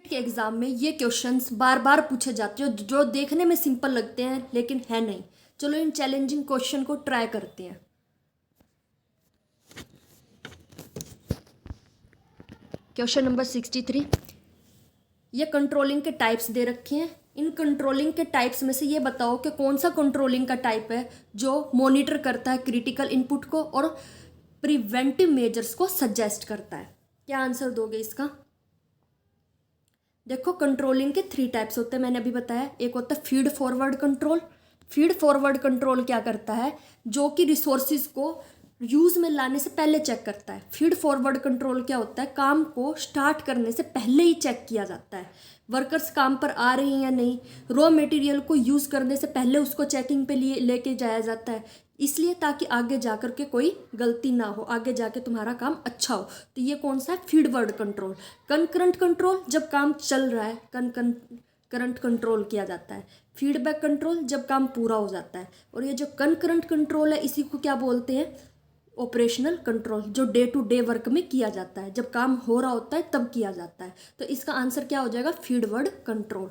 के एग्ज़ाम में ये क्वेश्चंस बार बार पूछे जाते हैं जो देखने में सिंपल लगते हैं लेकिन है नहीं। चलो इन चैलेंजिंग क्वेश्चन को ट्राई करते हैं। क्वेश्चन नंबर 63, ये कंट्रोलिंग के टाइप्स दे रखे हैं। इन कंट्रोलिंग के टाइप्स में से ये बताओ कि कौन सा कंट्रोलिंग का टाइप है जो मॉनिटर करता है क्रिटिकल इनपुट को और प्रिवेंटिव मेजर्स को सजेस्ट करता है। क्या आंसर दोगे इसका? देखो, कंट्रोलिंग के 3 टाइप्स होते हैं, मैंने अभी बताया। एक होता है feed forward control. Feed forward control क्या करता है? जो कि रिसोर्सिस को यूज में लाने से पहले चेक करता है। फीड फॉरवर्ड कंट्रोल क्या होता है? काम को स्टार्ट करने से पहले ही चेक किया जाता है, वर्कर्स काम पर आ रहे हैं या नहीं। रॉ मटेरियल को यूज करने से पहले उसको चेकिंग पे लिए लेके जाया जाता है, इसलिए ताकि आगे जाकर के कोई गलती ना हो, आगे जाके तुम्हारा काम अच्छा हो। तो ये कौन सा है? फीडवर्ड कंट्रोल। कनकरंट कंट्रोल, जब काम चल रहा है करंट कंट्रोल किया जाता है। फीडबैक कंट्रोल, जब काम पूरा हो जाता है। और ये जो कनकरंट कंट्रोल है इसी को क्या बोलते हैं? ऑपरेशनल कंट्रोल, जो डे टू डे वर्क में किया जाता है, जब काम हो रहा होता है तब किया जाता है। तो इसका आंसर क्या हो जाएगा? Feedforward control.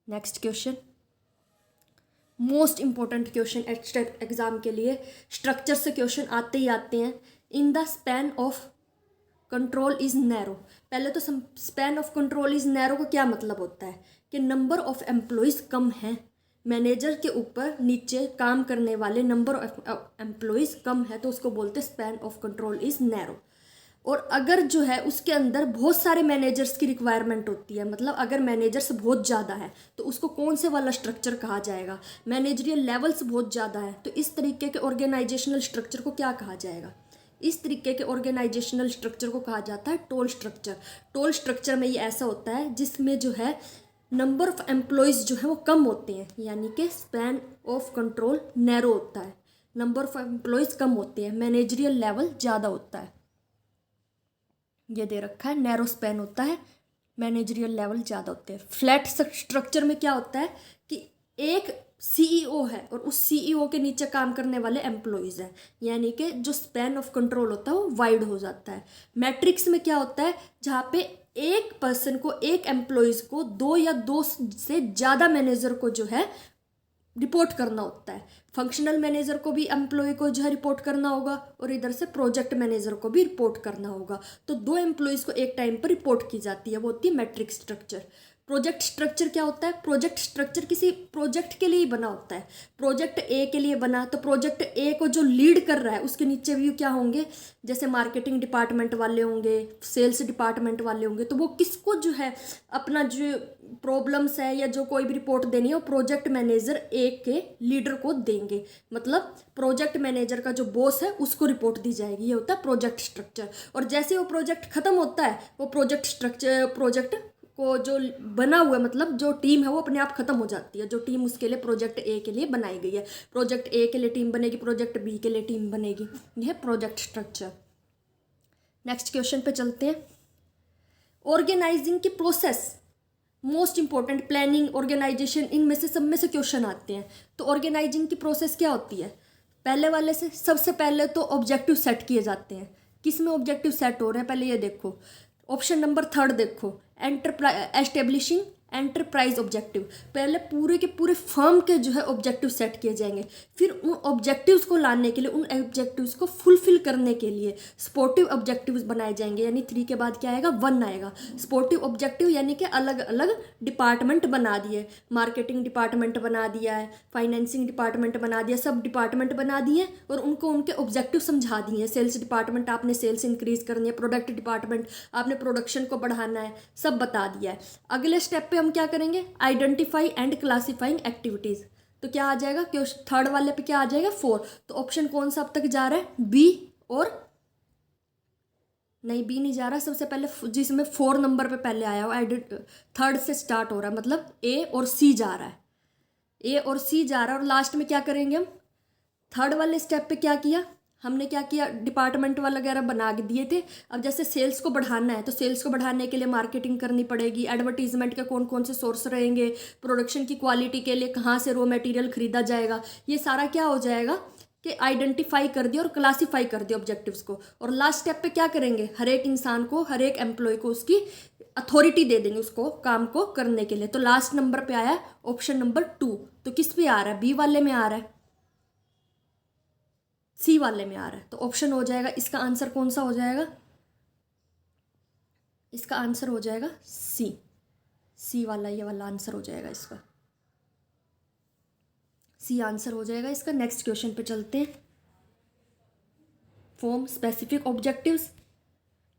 Next question, most important question exam के लिए। स्ट्रक्चर से क्वेश्चन आते ही आते हैं। In the span of control is narrow. पहले तो span of control is narrow का क्या मतलब होता है? कि नंबर ऑफ एम्प्लॉयज कम है, मैनेजर के ऊपर नीचे काम करने वाले नंबर ऑफ एम्प्लॉयज कम है, तो उसको बोलते हैं span of control is narrow. और अगर जो है उसके अंदर बहुत सारे मैनेजर्स की रिक्वायरमेंट होती है, मतलब अगर मैनेजर्स बहुत ज़्यादा है तो उसको कौन से वाला स्ट्रक्चर कहा जाएगा? मैनेजरियल लेवल्स बहुत ज़्यादा है तो इस तरीके के ऑर्गेनाइजेशनल स्ट्रक्चर को क्या कहा जाएगा? इस तरीके के ऑर्गेनाइजेशनल स्ट्रक्चर को कहा जाता है टोल स्ट्रक्चर। टोल स्ट्रक्चर में ये ऐसा होता है जिसमें जो है नंबर ऑफ एम्प्लॉयज़ जो है वो कम होते हैं, यानी कि स्पैन ऑफ कंट्रोल नैरो होता है। नंबर ऑफ एम्प्लॉयज़ कम होते हैं, मैनेजरियल लेवल ज़्यादा होता है। ये दे रखा है, नैरो स्पैन होता है, मैनेजरियल लेवल ज़्यादा होते हैं। फ्लैट स्ट्रक्चर में क्या होता है कि एक सीईओ है और उस सीईओ के नीचे काम करने वाले एम्प्लॉयज़ हैं, यानी कि जो स्पैन ऑफ कंट्रोल होता है वो वाइड हो जाता है। मैट्रिक्स में क्या होता है? जहाँ पे एक पर्सन को, एक एम्प्लॉयज़ को 2 या 2 से ज़्यादा मैनेजर को जो है रिपोर्ट करना होता है। फंक्शनल मैनेजर को भी एम्प्लॉय को जो है रिपोर्ट करना होगा और इधर से प्रोजेक्ट मैनेजर को भी रिपोर्ट करना होगा। तो 2 एम्प्लॉयज़ को एक टाइम पर रिपोर्ट की जाती है, वो होती है मैट्रिक्स स्ट्रक्चर। प्रोजेक्ट स्ट्रक्चर क्या होता है? प्रोजेक्ट स्ट्रक्चर किसी प्रोजेक्ट के लिए ही बना होता है। प्रोजेक्ट ए के लिए बना, तो प्रोजेक्ट ए को जो लीड कर रहा है उसके नीचे भी क्या होंगे? जैसे मार्केटिंग डिपार्टमेंट वाले होंगे, सेल्स डिपार्टमेंट वाले होंगे, तो वो किसको जो है अपना जो प्रॉब्लम्स है या जो कोई भी रिपोर्ट देनी है वो प्रोजेक्ट मैनेजर ए के लीडर को देंगे। मतलब प्रोजेक्ट मैनेजर का जो बॉस है उसको रिपोर्ट दी जाएगी। ये होता है प्रोजेक्ट स्ट्रक्चर। और जैसे वो प्रोजेक्ट खत्म होता है वो प्रोजेक्ट को जो बना हुआ है, मतलब जो टीम है वो अपने आप खत्म हो जाती है, जो टीम उसके लिए प्रोजेक्ट ए के लिए बनाई गई है। प्रोजेक्ट ए के लिए टीम बनेगी, प्रोजेक्ट बी के लिए टीम बनेगी। यह प्रोजेक्ट स्ट्रक्चर। नेक्स्ट क्वेश्चन पे चलते हैं। ऑर्गेनाइजिंग की process, most important, planning, organization, इनमें से सब में से क्वेश्चन आते हैं। तो ऑर्गेनाइजिंग की प्रोसेस क्या होती है? पहले वाले से सबसे पहले तो ऑब्जेक्टिव सेट किए जाते हैं। किस में ऑब्जेक्टिव सेट हो रहे हैं पहले ये देखो। ऑप्शन नंबर 3 देखो, एस्टेब्लिशिंग एंटरप्राइज ऑब्जेक्टिव। पहले पूरे के पूरे फर्म के जो है ऑब्जेक्टिव सेट किए जाएंगे, फिर उन ऑब्जेक्टिव्स को लाने के लिए, उन ऑब्जेक्टिव्स को फुलफिल करने के लिए स्पोर्टिव ऑब्जेक्टिव्स बनाए जाएंगे। यानी 3 के बाद क्या आएगा? 1 आएगा। स्पोर्टिव ऑब्जेक्टिव यानी कि अलग अलग डिपार्टमेंट बना दिए, मार्केटिंग डिपार्टमेंट बना दिया है, फाइनेंसिंग डिपार्टमेंट बना दिया, सब डिपार्टमेंट बना दिए और उनको उनके ऑब्जेक्टिव समझा दिए। सेल्स डिपार्टमेंट आपने सेल्स इंक्रीज करनी है, प्रोडक्ट डिपार्टमेंट आपने प्रोडक्शन को बढ़ाना है, सब बता दिया है। अगले स्टेप पे हम क्या करेंगे? Identify and classifying activities. तो क्या आ जाएगा? क्वेश्चन 3 वाले पे क्या आ जाएगा? 4। तो ऑप्शन कौन सा अब तक जा रहा है? बी और नहीं, बी नहीं जा रहा। सबसे पहले जिसमें 4 नंबर पे पहले आया हो, 3rd से स्टार्ट हो रहा है, मतलब ए और सी जा रहा है, ए और सी जा रहा है। और लास्ट में क्या करेंगे हम? 3rd वाले स्टेप पे क्या किया हमने? क्या किया? डिपार्टमेंट वगैरह बना दिए थे। अब जैसे सेल्स को बढ़ाना है तो सेल्स को बढ़ाने के लिए मार्केटिंग करनी पड़ेगी, एडवर्टीजमेंट के कौन कौन से सोर्स रहेंगे, प्रोडक्शन की क्वालिटी के लिए कहाँ से रॉ मटेरियल खरीदा जाएगा, ये सारा क्या हो जाएगा कि आइडेंटिफाई कर दिया और क्लासीफाई कर दिया ऑब्जेक्टिव्स को। और लास्ट स्टेप पे क्या करेंगे? हर एक इंसान को, हर एक एम्प्लॉय को उसकी अथॉरिटी दे देंगे उसको काम को करने के लिए। तो लास्ट नंबर पे आया ऑप्शन नंबर 2। तो किस पे आ रहा है? बी वाले में आ रहा है, सी वाले में आ रहा है। तो ऑप्शन हो जाएगा, इसका आंसर कौन सा हो जाएगा? इसका आंसर हो जाएगा सी, सी वाला, ये वाला आंसर हो जाएगा इसका, सी आंसर हो जाएगा इसका। नेक्स्ट क्वेश्चन पे चलते हैं। Form specific objectives,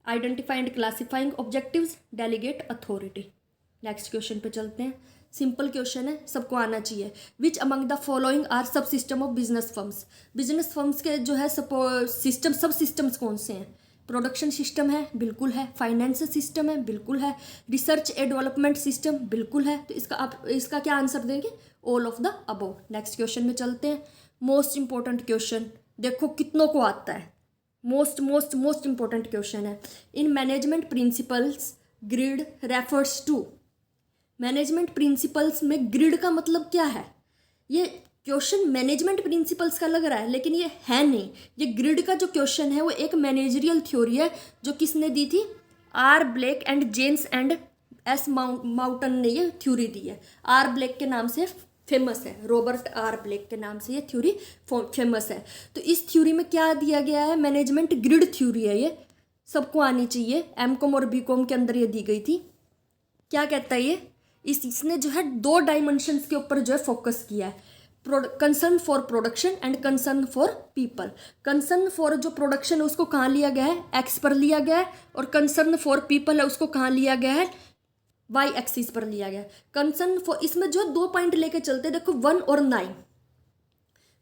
identify and classifying objectives, delegate authority. Next question पे चलते हैं। सिंपल क्वेश्चन है, सबको आना चाहिए। Which among the following are sub system of business firms? Business firms के जो है सिस्टम, सब सिस्टम्स कौन से हैं? प्रोडक्शन सिस्टम है, बिल्कुल है। फाइनेंस सिस्टम है, बिल्कुल है। रिसर्च एंड डेवलपमेंट सिस्टम, बिल्कुल है। तो इसका आप इसका क्या आंसर देंगे? All of the above. Next question में चलते हैं। मोस्ट इंपॉर्टेंट क्वेश्चन, देखो कितनों को आता है। मोस्ट इंपॉर्टेंट क्वेश्चन है। In management principles grid refers to. Management principles में ग्रिड का मतलब क्या है? ये क्वेश्चन मैनेजमेंट प्रिंसिपल्स का लग रहा है, लेकिन ये है नहीं। ये ग्रिड का जो क्वेश्चन है वो एक मैनेजरियल थ्योरी है, जो किसने दी थी? R Blake and James and S Mouton ने ये थ्योरी दी है। आर ब्लेक के नाम से फेमस है, रॉबर्ट आर ब्लेक के नाम से ये थ्योरी फेमस है। तो इस थ्योरी में क्या दिया गया है? मैनेजमेंट ग्रिड थ्योरी है, ये सबको आनी चाहिए। एमकॉम और बीकॉम के अंदर ये दी गई थी। क्या कहता है ये? इसने जो है 2 डायमेंशंस के ऊपर जो है फोकस किया है। Concern for production and concern for people. Concern for जो प्रोडक्शन है उसको कहाँ लिया गया है? एक्स पर लिया गया है। और कंसर्न फॉर पीपल है उसको कहाँ लिया गया है? वाई एक्सिस पर लिया गया है। कंसर्न फॉर, इसमें जो 2 पॉइंट लेके चलते हैं, देखो 1 और 9,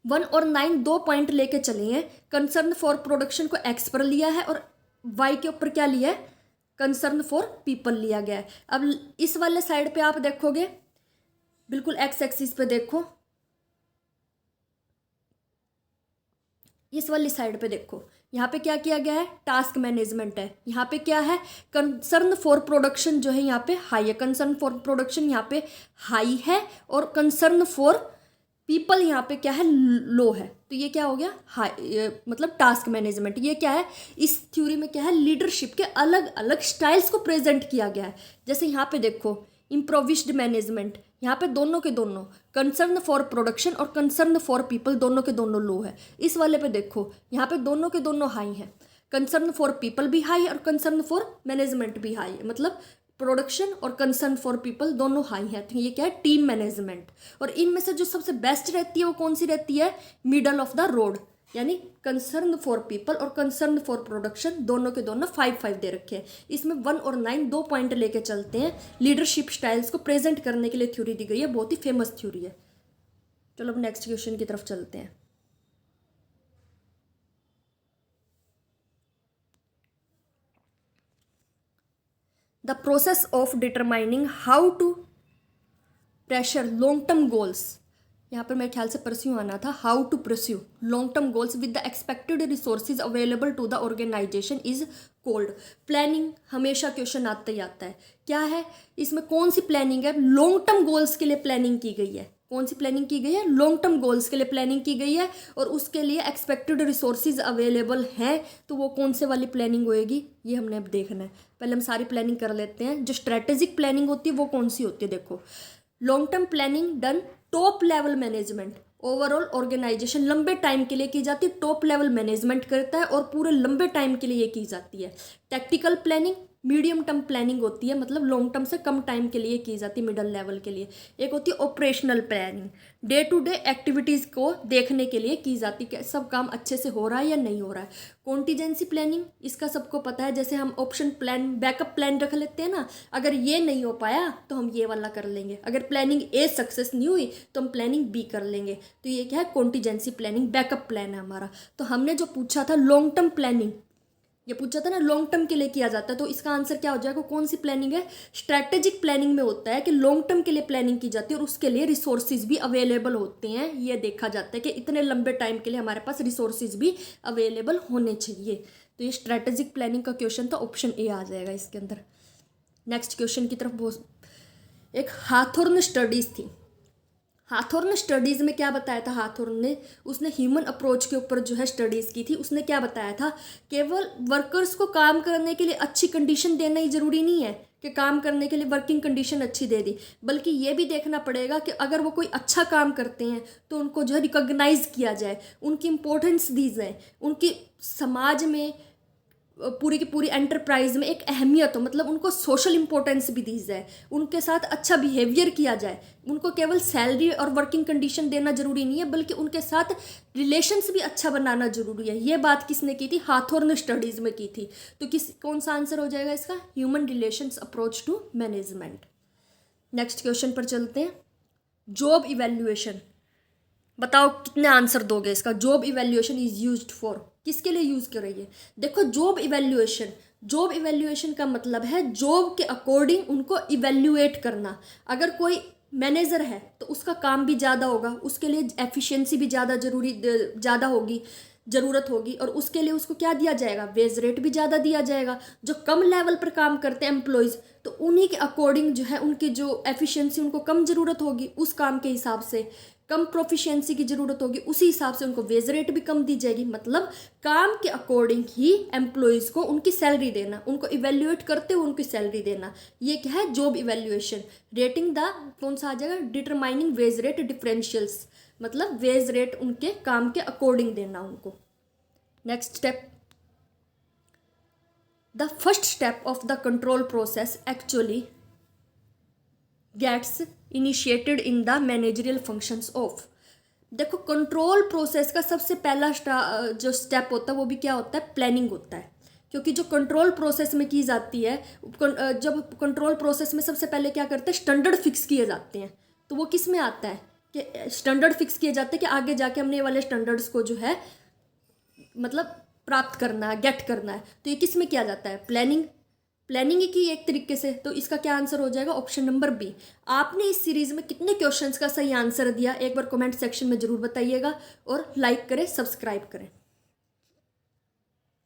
1 और 9 2 पॉइंट लेके चले हैं। कंसर्न फॉर प्रोडक्शन को एक्स पर लिया है और वाई के ऊपर क्या लिया है? कंसर्न फॉर पीपल लिया गया है। अब इस वाले साइड पे आप देखोगे, बिल्कुल एक्स एक्सिस पे देखो, इस वाली साइड पे देखो, यहाँ पे क्या किया गया है? टास्क मैनेजमेंट है। यहाँ पे क्या है? कंसर्न फॉर प्रोडक्शन जो है यहाँ पे हाई है। कंसर्न फॉर प्रोडक्शन यहाँ पे हाई है और कंसर्न फॉर पीपल यहाँ पे क्या है? लो है। तो ये क्या हो गया? हाई, मतलब टास्क मैनेजमेंट। ये क्या है? इस थ्योरी में क्या है? लीडरशिप के अलग अलग स्टाइल्स को प्रेजेंट किया गया है। जैसे यहाँ पे देखो इम्प्रोविज्ड मैनेजमेंट, यहाँ पे दोनों के दोनों कंसर्न फॉर प्रोडक्शन और कंसर्न फॉर पीपल दोनों के दोनों लो है। इस वाले पे देखो, यहाँ पे दोनों के दोनों हाई हैं। कंसर्न फॉर पीपल भी हाई है और कंसर्न फॉर मैनेजमेंट भी हाई है, मतलब प्रोडक्शन और कंसर्न फॉर पीपल दोनों हाई है। तो ये क्या है? Team management. और इनमें से जो सबसे बेस्ट रहती है वो कौन सी रहती है? मिडल ऑफ द रोड, यानी कंसर्न फॉर पीपल और कंसर्न फॉर प्रोडक्शन दोनों के दोनों 5-5 दे रखे हैं। इसमें 1 और 9 2 पॉइंट लेके चलते हैं। लीडरशिप स्टाइल्स को प्रेजेंट करने के लिए थ्योरी दी गई है, बहुत ही फेमस थ्योरी है। चलो अब नेक्स्ट क्वेश्चन की तरफ चलते हैं। The process of determining how to pressure long term goals, यहाँ पर मेरे ख्याल से परस्यू आना था, how to pursue long term goals with the expected resources available to the organization is called. Planning हमेशा क्वेश्चन आता ही आता है। क्या है इसमें? कौन सी प्लानिंग है? लॉन्ग टर्म गोल्स के लिए प्लानिंग की गई है। कौन सी प्लानिंग की गई है? लॉन्ग टर्म गोल्स के लिए प्लानिंग की गई है और उसके लिए एक्सपेक्टेड रिसोर्सेज अवेलेबल हैं। तो वो कौन से वाली प्लानिंग होएगी, ये हमने अब देखना है। पहले हम सारी प्लानिंग कर लेते हैं। जो स्ट्रेटेजिक प्लानिंग होती है वो कौन सी होती है? देखो, long term planning done top level management, overall organization लंबे टाइम के लिए की जाती है, टॉप लेवल मैनेजमेंट करता है और पूरे लंबे टाइम के लिए ये की जाती है। Tactical planning medium term planning होती है, मतलब लॉन्ग टर्म से कम टाइम के लिए की जाती है, मिडल लेवल के लिए। एक होती है operational planning, day to day activities को देखने के लिए की जाती है, सब काम अच्छे से हो रहा है या नहीं हो रहा है। कॉन्टीजेंसी प्लानिंग, इसका सबको पता है, जैसे हम ऑप्शन प्लान, बैकअप प्लान रख लेते हैं ना, अगर ये नहीं हो पाया तो हम ये वाला कर लेंगे, अगर प्लानिंग ए सक्सेस नहीं हुई तो हम प्लानिंग बी कर लेंगे। तो ये क्या है? कॉन्टीजेंसी प्लानिंग, बैकअप प्लान है हमारा। तो हमने जो पूछा था लॉन्ग टर्म प्लानिंग, ये पूछा था ना लॉन्ग टर्म के लिए किया जाता है, तो इसका आंसर क्या हो जाएगा? कौन सी प्लानिंग है? स्ट्रैटेजिक प्लानिंग में होता है कि लॉन्ग टर्म के लिए प्लानिंग की जाती है और उसके लिए रिसोर्सेज भी अवेलेबल होते हैं। ये देखा जाता है कि इतने लंबे टाइम के लिए हमारे पास रिसोर्सेज भी अवेलेबल होने चाहिए। तो ये स्ट्रैटेजिक प्लानिंग का क्वेश्चन था, ऑप्शन ए आ जाएगा इसके अंदर। नेक्स्ट क्वेश्चन की तरफ, एक हाथोर्न स्टडीज थी। हाथोर्न स्टडीज़ में क्या बताया था हाथोर्न ने? उसने ह्यूमन अप्रोच के ऊपर जो है स्टडीज़ की थी। उसने क्या बताया था? केवल वर्कर्स को काम करने के लिए अच्छी कंडीशन देना ही ज़रूरी नहीं है, कि काम करने के लिए वर्किंग कंडीशन अच्छी दे दी, बल्कि ये भी देखना पड़ेगा कि अगर वो कोई अच्छा काम करते हैं तो उनको जो है रिकॉग्नाइज किया जाए, उनकी इम्पोर्टेंस दी जाए, उनकी समाज में पूरी की पूरी एंटरप्राइज में एक अहमियत हो, मतलब उनको सोशल इंपॉर्टेंस भी दी जाए, उनके साथ अच्छा बिहेवियर किया जाए। उनको केवल सैलरी और वर्किंग कंडीशन देना जरूरी नहीं है, बल्कि उनके साथ रिलेशंस भी अच्छा बनाना जरूरी है। ये बात किसने की थी? हाथोर्न स्टडीज में की थी। तो कौन सा आंसर हो जाएगा इसका? Human relations approach to management. Next question पर चलते हैं। जॉब इवेल्युएशन, बताओ कितने आंसर दोगे इसका? Job evaluation is used for, किसके लिए यूज कर रही है? देखो जॉब इवेल्युएशन का मतलब है जॉब के अकॉर्डिंग उनको इवेल्युएट करना। अगर कोई मैनेजर है तो उसका काम भी ज़्यादा होगा, उसके लिए एफिशिएंसी भी ज़्यादा होगी, ज़रूरत होगी, और उसके लिए उसको क्या दिया जाएगा? वेज रेट भी ज़्यादा दिया जाएगा। जो कम लेवल पर काम करते हैं एम्प्लॉयज़, तो उन्हीं के अकॉर्डिंग जो है उनकी जो एफिशिएंसी, उनको कम ज़रूरत होगी, उस काम के हिसाब से कम प्रोफिशिएंसी की ज़रूरत होगी, उसी हिसाब से उनको वेज रेट भी कम दी जाएगी। मतलब काम के अकॉर्डिंग ही एम्प्लॉयज़ को उनकी सैलरी देना, उनको इवेल्युएट करते हुए उनकी सैलरी देना, ये क्या है? Job evaluation. रेटिंग द, कौन सा आ जाएगा? डिटरमाइनिंग वेज रेट डिफरेंशियल्स, मतलब वेज रेट उनके काम के अकॉर्डिंग देना उनको। Next step, the first step of the control process actually gets initiated in the managerial functions of. देखो कंट्रोल प्रोसेस का सबसे पहला जो स्टेप होता है वो भी क्या होता है? प्लानिंग होता है। क्योंकि जो कंट्रोल प्रोसेस में की जाती है, जब कंट्रोल प्रोसेस में सबसे पहले क्या करते हैं? स्टैंडर्ड फिक्स किए जाते हैं। तो वो किस में आता है कि स्टैंडर्ड फिक्स किए जाते हैं कि आगे जाके हमने ये वाले स्टैंडर्ड्स को जो है मतलब प्राप्त करना है, गेट करना है। तो ये किस में किया जाता है? प्लानिंग की एक तरीके से। तो इसका क्या आंसर हो जाएगा? Option number B. आपने इस सीरीज में कितने क्वेश्चंस का सही आंसर दिया एक बार कमेंट सेक्शन में जरूर बताइएगा, और लाइक करें, सब्सक्राइब करें।